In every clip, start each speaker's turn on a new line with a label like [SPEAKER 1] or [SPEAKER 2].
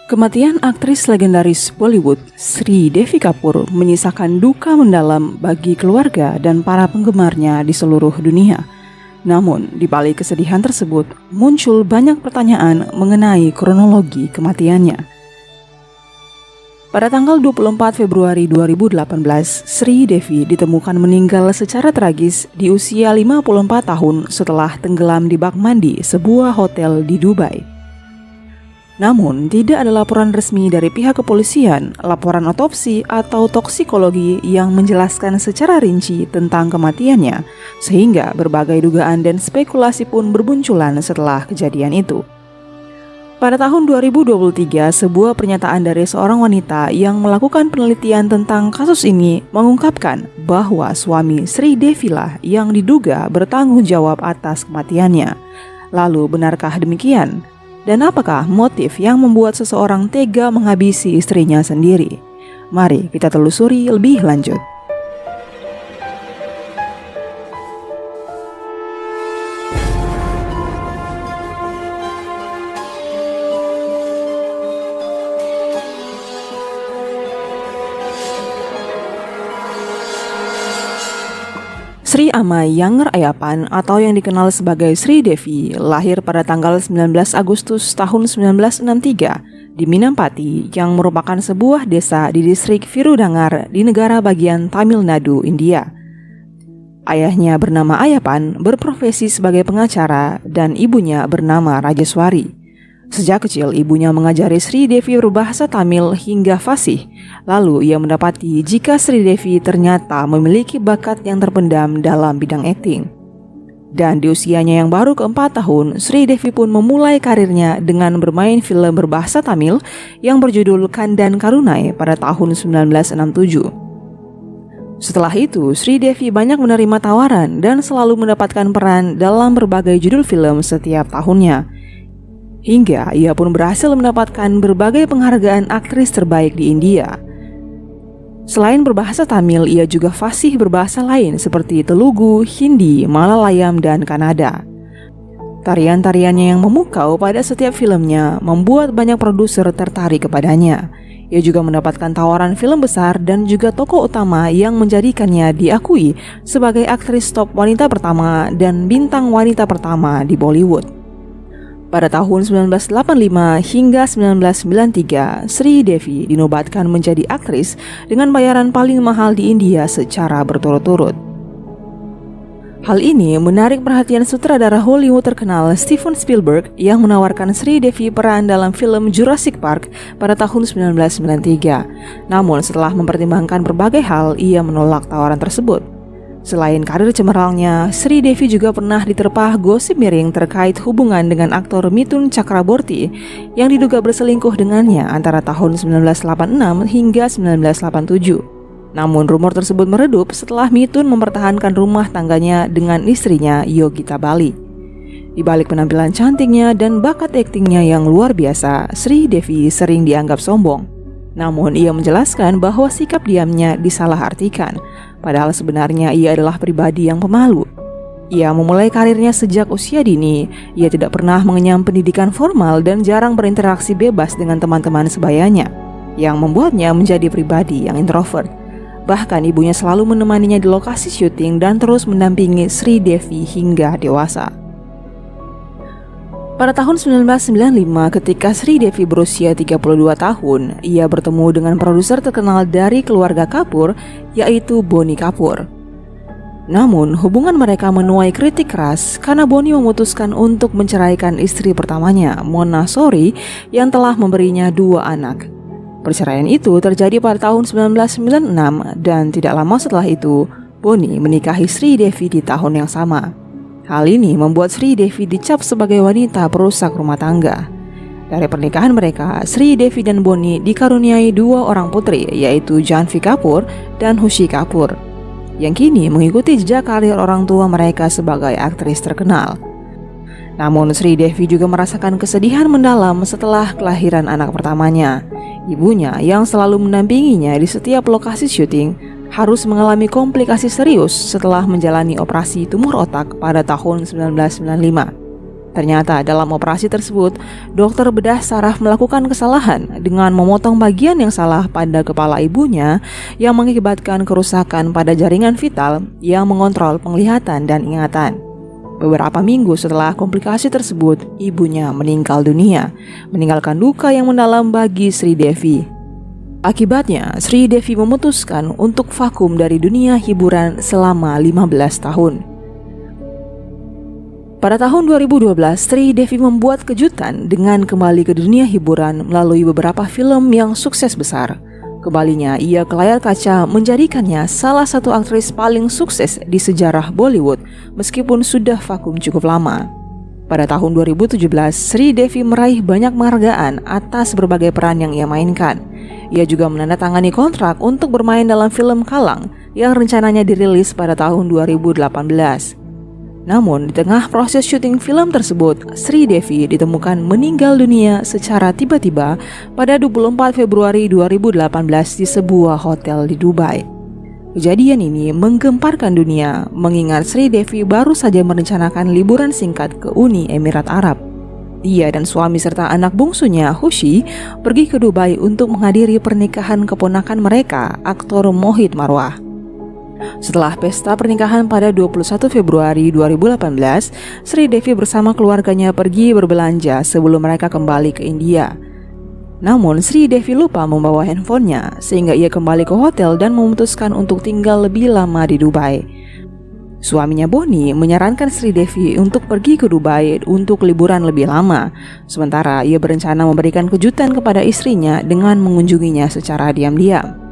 [SPEAKER 1] Kematian aktris legendaris Bollywood Sri Devi Kapoor menyisakan duka mendalam bagi keluarga dan para penggemarnya di seluruh dunia. Namun, di balik kesedihan tersebut, muncul banyak pertanyaan mengenai kronologi kematiannya. Pada tanggal 24 Februari 2018, Sri Devi ditemukan meninggal secara tragis di usia 54 tahun setelah tenggelam di bak mandi sebuah hotel di Dubai. Namun, tidak ada laporan resmi dari pihak kepolisian, laporan otopsi, atau toksikologi yang menjelaskan secara rinci tentang kematiannya, sehingga berbagai dugaan dan spekulasi pun berbunculan setelah kejadian itu. Pada tahun 2023, sebuah pernyataan dari seorang wanita yang melakukan penelitian tentang kasus ini mengungkapkan bahwa suami Sri Devi lah yang diduga bertanggung jawab atas kematiannya. Lalu, benarkah demikian? Dan apakah motif yang membuat seseorang tega menghabisi istrinya sendiri? Mari kita telusuri lebih lanjut. Sri Amai Younger Ayapan atau yang dikenal sebagai Sri Devi lahir pada tanggal 19 Agustus tahun 1963 di Minampati yang merupakan sebuah desa di distrik Virudangar di negara bagian Tamil Nadu, India. Ayahnya bernama Ayapan, berprofesi sebagai pengacara, dan ibunya bernama Rajeswari. Sejak kecil ibunya mengajari Sri Devi berbahasa Tamil hingga fasih. Lalu ia mendapati jika Sri Devi ternyata memiliki bakat yang terpendam dalam bidang akting. Dan di usianya yang baru ke-4 tahun, Sri Devi pun memulai karirnya dengan bermain film berbahasa Tamil yang berjudul Kandan Karunai pada tahun 1967. Setelah itu, Sri Devi banyak menerima tawaran dan selalu mendapatkan peran dalam berbagai judul film setiap tahunnya. Hingga ia pun berhasil mendapatkan berbagai penghargaan aktris terbaik di India. Selain berbahasa Tamil, ia juga fasih berbahasa lain seperti Telugu, Hindi, Malayalam, dan Kannada. Tarian-tariannya yang memukau pada setiap filmnya membuat banyak produser tertarik kepadanya. Ia juga mendapatkan tawaran film besar dan juga tokoh utama yang menjadikannya diakui sebagai aktris top wanita pertama dan bintang wanita pertama di Bollywood. Pada tahun 1985 hingga 1993, Sri Devi dinobatkan menjadi aktris dengan bayaran paling mahal di India secara berturut-turut. Hal ini menarik perhatian sutradara Hollywood terkenal Steven Spielberg yang menawarkan Sri Devi peran dalam film Jurassic Park pada tahun 1993. Namun setelah mempertimbangkan berbagai hal, ia menolak tawaran tersebut. Selain karir cemerlangnya, Sri Devi juga pernah diterpa gosip miring terkait hubungan dengan aktor Mithun Chakraborty yang diduga berselingkuh dengannya antara tahun 1986 hingga 1987. Namun rumor tersebut meredup setelah Mithun mempertahankan rumah tangganya dengan istrinya Yogita Bali. Di balik penampilan cantiknya dan bakat aktingnya yang luar biasa, Sri Devi sering dianggap sombong. Namun ia menjelaskan bahwa sikap diamnya disalahartikan. Padahal sebenarnya ia adalah pribadi yang pemalu. Ia memulai karirnya sejak usia dini. Ia tidak pernah mengenyam pendidikan formal dan jarang berinteraksi bebas dengan teman-teman sebayanya, yang membuatnya menjadi pribadi yang introvert. Bahkan ibunya selalu menemaninya di lokasi syuting dan terus mendampingi Sri Devi hingga dewasa. Pada tahun 1995 ketika Sri Devi berusia 32 tahun, ia bertemu dengan produser terkenal dari keluarga Kapoor, yaitu Bonnie Kapoor. Namun hubungan mereka menuai kritik keras karena Bonnie memutuskan untuk menceraikan istri pertamanya, Mona Sori, yang telah memberinya 2 anak. Perceraian itu terjadi pada tahun 1996 dan tidak lama setelah itu, Bonnie menikahi Sri Devi di tahun yang sama. Hal ini membuat Sri Devi dicap sebagai wanita perusak rumah tangga. Dari pernikahan mereka, Sri Devi dan Bonnie dikaruniai 2 orang putri, yaitu Janvi Kapoor dan Khushi Kapoor, yang kini mengikuti jejak karir orang tua mereka sebagai aktris terkenal. Namun Sri Devi juga merasakan kesedihan mendalam setelah kelahiran anak pertamanya. Ibunya yang selalu mendampinginya di setiap lokasi syuting harus mengalami komplikasi serius setelah menjalani operasi tumor otak pada tahun 1995. Ternyata dalam operasi tersebut, dokter bedah saraf melakukan kesalahan dengan memotong bagian yang salah pada kepala ibunya yang mengakibatkan kerusakan pada jaringan vital yang mengontrol penglihatan dan ingatan. Beberapa minggu setelah komplikasi tersebut, ibunya meninggal dunia, meninggalkan duka yang mendalam bagi Sri Devi. Akibatnya, Sri Devi memutuskan untuk vakum dari dunia hiburan selama 15 tahun. Pada tahun 2012, Sri Devi membuat kejutan dengan kembali ke dunia hiburan melalui beberapa film yang sukses besar. Kembalinya ia ke layar kaca menjadikannya salah satu aktris paling sukses di sejarah Bollywood meskipun sudah vakum cukup lama. Pada tahun 2017, Sri Devi meraih banyak penghargaan atas berbagai peran yang ia mainkan. Ia juga menandatangani kontrak untuk bermain dalam film Kalang yang rencananya dirilis pada tahun 2018. Namun, di tengah proses syuting film tersebut, Sri Devi ditemukan meninggal dunia secara tiba-tiba pada 24 Februari 2018 di sebuah hotel di Dubai. Kejadian ini menggemparkan dunia, mengingat Sri Devi baru saja merencanakan liburan singkat ke Uni Emirat Arab. Dia dan suami serta anak bungsunya, Hushi, pergi ke Dubai untuk menghadiri pernikahan keponakan mereka, aktor Mohit Marwah. Setelah pesta pernikahan pada 21 Februari 2018, Sri Devi bersama keluarganya pergi berbelanja sebelum mereka kembali ke India. Namun Sri Devi lupa membawa handphonenya sehingga ia kembali ke hotel dan memutuskan untuk tinggal lebih lama di Dubai. Suaminya Boni menyarankan Sri Devi untuk pergi ke Dubai untuk liburan lebih lama. Sementara ia berencana memberikan kejutan kepada istrinya dengan mengunjunginya secara diam-diam.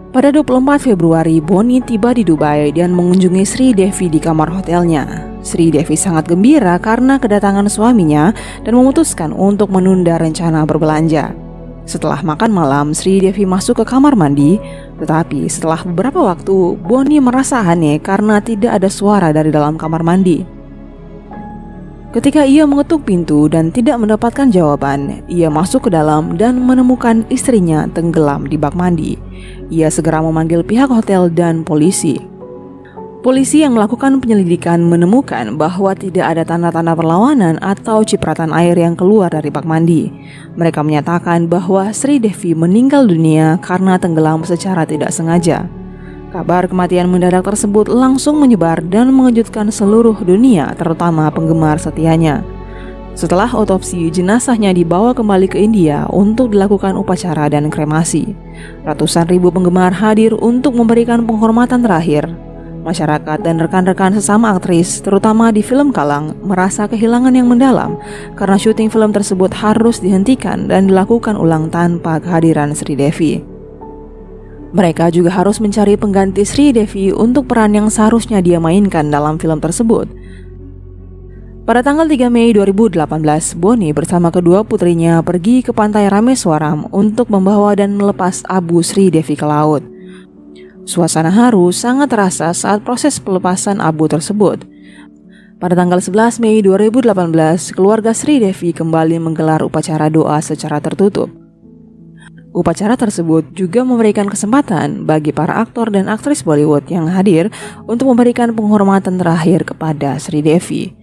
[SPEAKER 1] Pada 24 Februari, Boni tiba di Dubai dan mengunjungi Sri Devi di kamar hotelnya. Sri Devi sangat gembira karena kedatangan suaminya dan memutuskan untuk menunda rencana berbelanja. Setelah makan malam, Sri Devi masuk ke kamar mandi, tetapi setelah beberapa waktu, Boni merasa aneh karena tidak ada suara dari dalam kamar mandi. Ketika ia mengetuk pintu dan tidak mendapatkan jawaban, ia masuk ke dalam dan menemukan istrinya tenggelam di bak mandi. Ia segera memanggil pihak hotel dan polisi. Polisi yang melakukan penyelidikan menemukan bahwa tidak ada tanda-tanda perlawanan atau cipratan air yang keluar dari bak mandi. Mereka menyatakan bahwa Sri Devi meninggal dunia karena tenggelam secara tidak sengaja. Kabar kematian mendadak tersebut langsung menyebar dan mengejutkan seluruh dunia, terutama penggemar setianya. Setelah otopsi, jenazahnya dibawa kembali ke India untuk dilakukan upacara dan kremasi. Ratusan ribu penggemar hadir untuk memberikan penghormatan terakhir. Masyarakat dan rekan-rekan sesama aktris, terutama di film Kalang, merasa kehilangan yang mendalam karena syuting film tersebut harus dihentikan dan dilakukan ulang tanpa kehadiran Sri Devi. Mereka juga harus mencari pengganti Sri Devi untuk peran yang seharusnya dia mainkan dalam film tersebut. Pada tanggal 3 Mei 2018, Boni bersama kedua putrinya pergi ke pantai Rameswaram untuk membawa dan melepas abu Sri Devi ke laut. Suasana haru sangat terasa saat proses pelepasan abu tersebut. Pada tanggal 11 Mei 2018, keluarga Sri Devi kembali menggelar upacara doa secara tertutup. Upacara tersebut juga memberikan kesempatan bagi para aktor dan aktris Bollywood yang hadir untuk memberikan penghormatan terakhir kepada Sri Devi.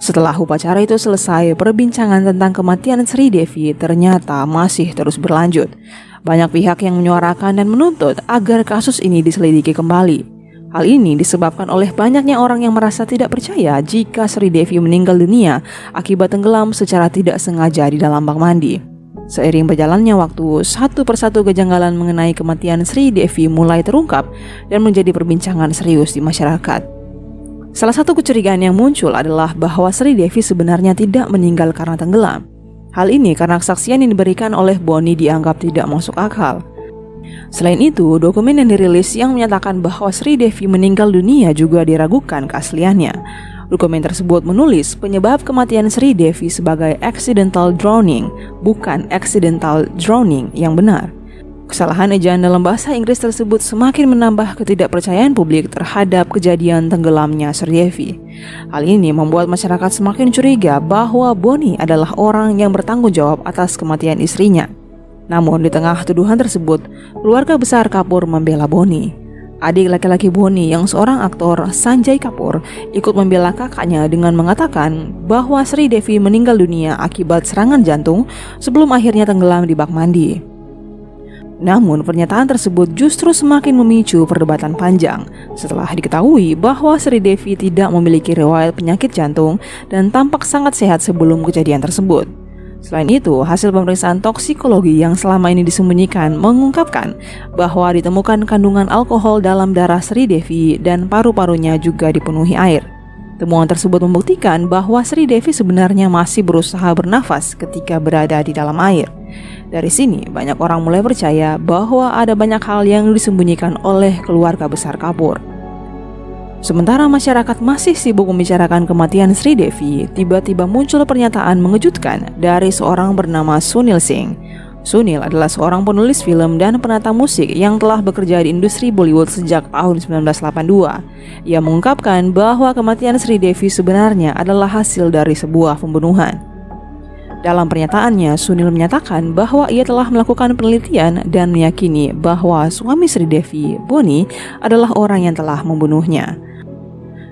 [SPEAKER 1] Setelah upacara itu selesai, perbincangan tentang kematian Sri Devi ternyata masih terus berlanjut. Banyak pihak yang menyuarakan dan menuntut agar kasus ini diselidiki kembali. Hal ini disebabkan oleh banyaknya orang yang merasa tidak percaya jika Sri Devi meninggal dunia akibat tenggelam secara tidak sengaja di dalam bak mandi. Seiring berjalannya waktu, satu persatu kejanggalan mengenai kematian Sri Devi mulai terungkap dan menjadi perbincangan serius di masyarakat. Salah satu kecurigaan yang muncul adalah bahwa Sri Devi sebenarnya tidak meninggal karena tenggelam. Hal ini karena kesaksian yang diberikan oleh Boni dianggap tidak masuk akal. Selain itu, dokumen yang dirilis yang menyatakan bahwa Sri Devi meninggal dunia juga diragukan keasliannya. Dokumen tersebut menulis penyebab kematian Sri Devi sebagai accidental drowning, bukan accidental drowning yang benar. Kesalahan ejaan dalam bahasa Inggris tersebut semakin menambah ketidakpercayaan publik terhadap kejadian tenggelamnya Sri Devi. Hal ini membuat masyarakat semakin curiga bahwa Boni adalah orang yang bertanggung jawab atas kematian istrinya. Namun di tengah tuduhan tersebut, keluarga besar Kapoor membela Bonnie. Adik laki-laki Bonnie yang seorang aktor, Sanjay Kapoor, ikut membela kakaknya dengan mengatakan bahwa Sri Devi meninggal dunia akibat serangan jantung sebelum akhirnya tenggelam di bak mandi. Namun pernyataan tersebut justru semakin memicu perdebatan panjang setelah diketahui bahwa Sri Devi tidak memiliki riwayat penyakit jantung dan tampak sangat sehat sebelum kejadian tersebut. Selain itu, hasil pemeriksaan toksikologi yang selama ini disembunyikan mengungkapkan bahwa ditemukan kandungan alkohol dalam darah Sri Devi dan paru-parunya juga dipenuhi air. Temuan tersebut membuktikan bahwa Sri Devi sebenarnya masih berusaha bernafas ketika berada di dalam air. Dari sini, banyak orang mulai percaya bahwa ada banyak hal yang disembunyikan oleh keluarga besar Kapoor. Sementara masyarakat masih sibuk membicarakan kematian Sri Devi, tiba-tiba muncul pernyataan mengejutkan dari seorang bernama Sunil Singh. Sunil adalah seorang penulis film dan penata musik yang telah bekerja di industri Bollywood sejak tahun 1982. Ia mengungkapkan bahwa kematian Sri Devi sebenarnya adalah hasil dari sebuah pembunuhan. Dalam pernyataannya, Sunil menyatakan bahwa ia telah melakukan penelitian dan meyakini bahwa suami Sri Devi, Bonnie, adalah orang yang telah membunuhnya.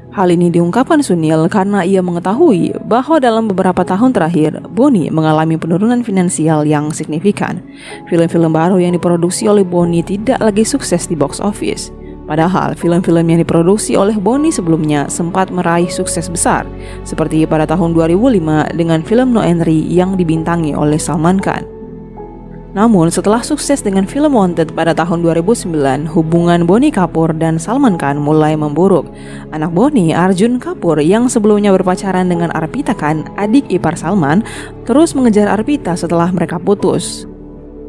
[SPEAKER 1] Hal ini diungkapkan Sunil karena ia mengetahui bahwa dalam beberapa tahun terakhir, Bonnie mengalami penurunan finansial yang signifikan. Film-film baru yang diproduksi oleh Bonnie tidak lagi sukses di box office. Padahal film-film yang diproduksi oleh Bonnie sebelumnya sempat meraih sukses besar, seperti pada tahun 2005 dengan film No Entry yang dibintangi oleh Salman Khan. Namun setelah sukses dengan film Wanted pada tahun 2009, hubungan Bonnie Kapoor dan Salman Khan mulai memburuk. Anak Bonnie, Arjun Kapoor, yang sebelumnya berpacaran dengan Arpita Khan, adik ipar Salman, terus mengejar Arpita setelah mereka putus.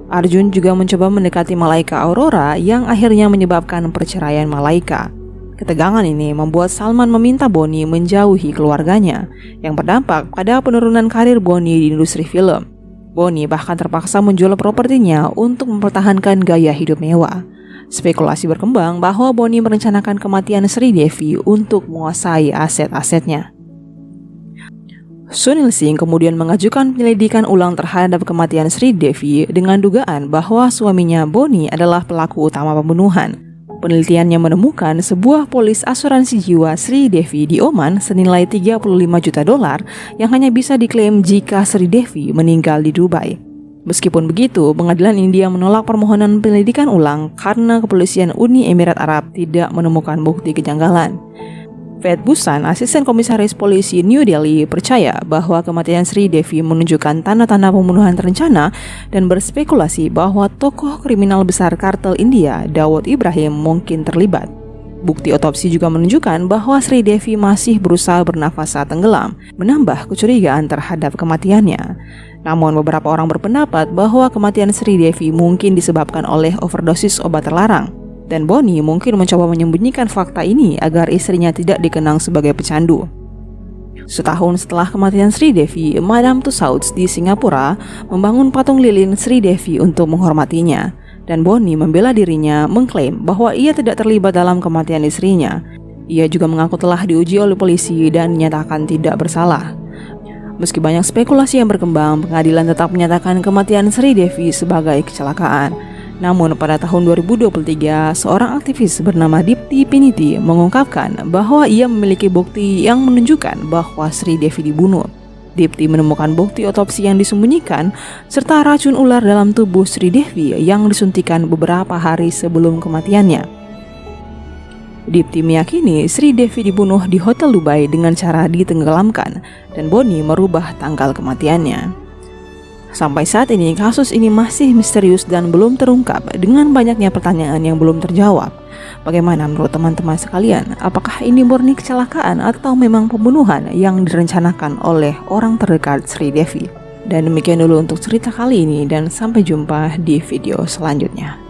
[SPEAKER 1] Arjun juga mencoba mendekati Malaika Aurora yang akhirnya menyebabkan perceraian Malaika. Ketegangan ini membuat Salman meminta Bonnie menjauhi keluarganya, yang berdampak pada penurunan karir Bonnie di industri film. Bonnie bahkan terpaksa menjual propertinya untuk mempertahankan gaya hidup mewah. Spekulasi berkembang bahwa Bonnie merencanakan kematian Sri Devi untuk menguasai aset-asetnya. Sunil Singh kemudian mengajukan penyelidikan ulang terhadap kematian Sri Devi dengan dugaan bahwa suaminya Bonnie adalah pelaku utama pembunuhan. Penelitiannya menemukan sebuah polis asuransi jiwa Sri Devi di Oman senilai $35 juta yang hanya bisa diklaim jika Sri Devi meninggal di Dubai. Meskipun begitu, pengadilan India menolak permohonan penyelidikan ulang karena kepolisian Uni Emirat Arab tidak menemukan bukti kejanggalan. Ved Bhushan, asisten komisaris polisi New Delhi, percaya bahwa kematian Sri Devi menunjukkan tanda-tanda pembunuhan terencana dan berspekulasi bahwa tokoh kriminal besar kartel India, Dawood Ibrahim, mungkin terlibat. Bukti otopsi juga menunjukkan bahwa Sri Devi masih berusaha bernafas saat tenggelam, menambah kecurigaan terhadap kematiannya. Namun beberapa orang berpendapat bahwa kematian Sri Devi mungkin disebabkan oleh overdosis obat terlarang. Dan Bonnie mungkin mencoba menyembunyikan fakta ini agar istrinya tidak dikenang sebagai pecandu. Setahun setelah kematian Sri Devi, Madame Tussauds di Singapura membangun patung lilin Sri Devi untuk menghormatinya. Dan Bonnie membela dirinya, mengklaim bahwa ia tidak terlibat dalam kematian istrinya. Ia juga mengaku telah diuji oleh polisi dan dinyatakan tidak bersalah. Meski banyak spekulasi yang berkembang, pengadilan tetap menyatakan kematian Sri Devi sebagai kecelakaan. Namun pada tahun 2023, seorang aktivis bernama Dipti Piniti mengungkapkan bahwa ia memiliki bukti yang menunjukkan bahwa Sri Devi dibunuh. Dipti menemukan bukti otopsi yang disembunyikan serta racun ular dalam tubuh Sri Devi yang disuntikan beberapa hari sebelum kematiannya. Dipti meyakini Sri Devi dibunuh di Hotel Dubai dengan cara ditenggelamkan dan Bonnie merubah tanggal kematiannya. Sampai saat ini, kasus ini masih misterius dan belum terungkap dengan banyaknya pertanyaan yang belum terjawab. Bagaimana menurut teman-teman sekalian? Apakah ini murni kecelakaan atau memang pembunuhan yang direncanakan oleh orang terdekat Sri Devi? Dan demikian dulu untuk cerita kali ini dan sampai jumpa di video selanjutnya.